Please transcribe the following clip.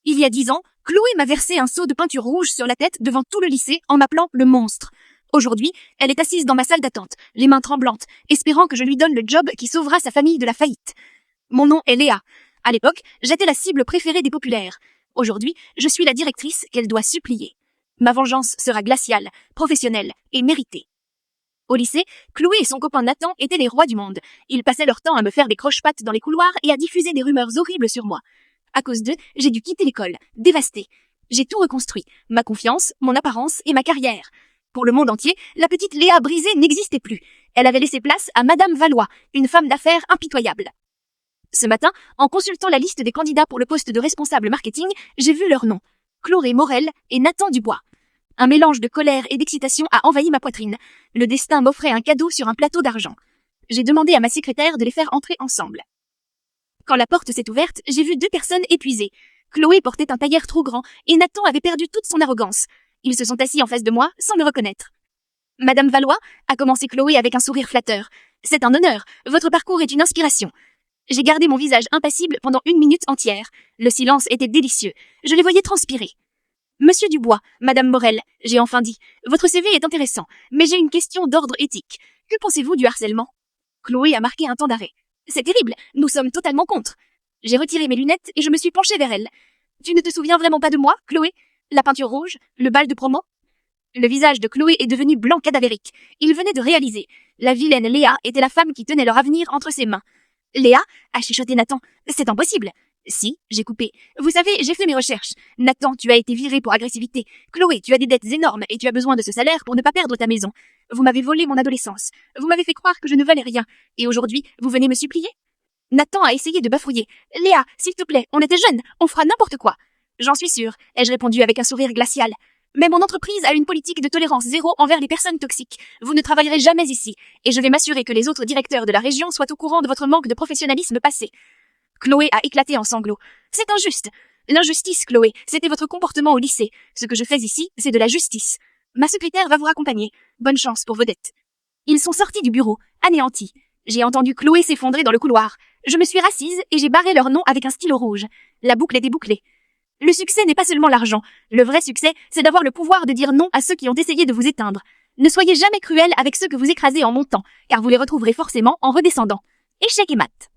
Il y a 10 ans, Chloé m'a versé un seau de peinture rouge sur la tête devant tout le lycée en m'appelant le monstre. Aujourd'hui, elle est assise dans ma salle d'attente, les mains tremblantes, espérant que je lui donne le job qui sauvera sa famille de la faillite. Mon nom est Léa. À l'époque, j'étais la cible préférée des populaires. Aujourd'hui, je suis la directrice qu'elle doit supplier. Ma vengeance sera glaciale, professionnelle et méritée. Au lycée, Chloé et son copain Nathan étaient les rois du monde. Ils passaient leur temps à me faire des croche-pattes dans les couloirs et à diffuser des rumeurs horribles sur moi. À cause d'eux, j'ai dû quitter l'école, dévastée. J'ai tout reconstruit, ma confiance, mon apparence et ma carrière. Pour le monde entier, la petite Léa brisée n'existait plus. Elle avait laissé place à Madame Valois, une femme d'affaires impitoyable. Ce matin, en consultant la liste des candidats pour le poste de responsable marketing, j'ai vu leurs noms. Chloé Morel et Nathan Dubois. Un mélange de colère et d'excitation a envahi ma poitrine. Le destin m'offrait un cadeau sur un plateau d'argent. J'ai demandé à ma secrétaire de les faire entrer ensemble. Quand la porte s'est ouverte, j'ai vu 2 personnes épuisées. Chloé portait un tailleur trop grand et Nathan avait perdu toute son arrogance. Ils se sont assis en face de moi sans me reconnaître. Madame Valois, a commencé Chloé avec un sourire flatteur. C'est un honneur, votre parcours est une inspiration. J'ai gardé mon visage impassible pendant 1 minute entière. Le silence était délicieux. Je les voyais transpirer. Monsieur Dubois, Madame Morel, j'ai enfin dit, votre CV est intéressant, mais j'ai une question d'ordre éthique. Que pensez-vous du harcèlement? Chloé a marqué un temps d'arrêt. C'est terrible, nous sommes totalement contre. J'ai retiré mes lunettes et je me suis penchée vers elle. Tu ne te souviens vraiment pas de moi, Chloé? La peinture rouge? Le bal de promo? Le visage de Chloé est devenu blanc cadavérique. Il venait de réaliser. La vilaine Léa était la femme qui tenait leur avenir entre ses mains. Léa, a chuchoté Nathan, c'est impossible. Si, j'ai coupé. Vous savez, j'ai fait mes recherches. Nathan, tu as été viré pour agressivité. Chloé, tu as des dettes énormes et tu as besoin de ce salaire pour ne pas perdre ta maison. Vous m'avez volé mon adolescence. Vous m'avez fait croire que je ne valais rien. Et aujourd'hui, vous venez me supplier? Nathan a essayé de bafouiller. Léa, s'il te plaît, on était jeunes, on fera n'importe quoi. J'en suis sûre, ai-je répondu avec un sourire glacial. Mais mon entreprise a une politique de tolérance zéro envers les personnes toxiques. Vous ne travaillerez jamais ici. Et je vais m'assurer que les autres directeurs de la région soient au courant de votre manque de professionnalisme passé. Chloé a éclaté en sanglots. C'est injuste. L'injustice, Chloé, c'était votre comportement au lycée. Ce que je fais ici, c'est de la justice. Ma secrétaire va vous raccompagner. Bonne chance pour vos dettes. Ils sont sortis du bureau, anéantis. J'ai entendu Chloé s'effondrer dans le couloir. Je me suis rassise et j'ai barré leur nom avec un stylo rouge. La boucle était bouclée. Le succès n'est pas seulement l'argent. Le vrai succès, c'est d'avoir le pouvoir de dire non à ceux qui ont essayé de vous éteindre. Ne soyez jamais cruel avec ceux que vous écrasez en montant, car vous les retrouverez forcément en redescendant. Échec et mat.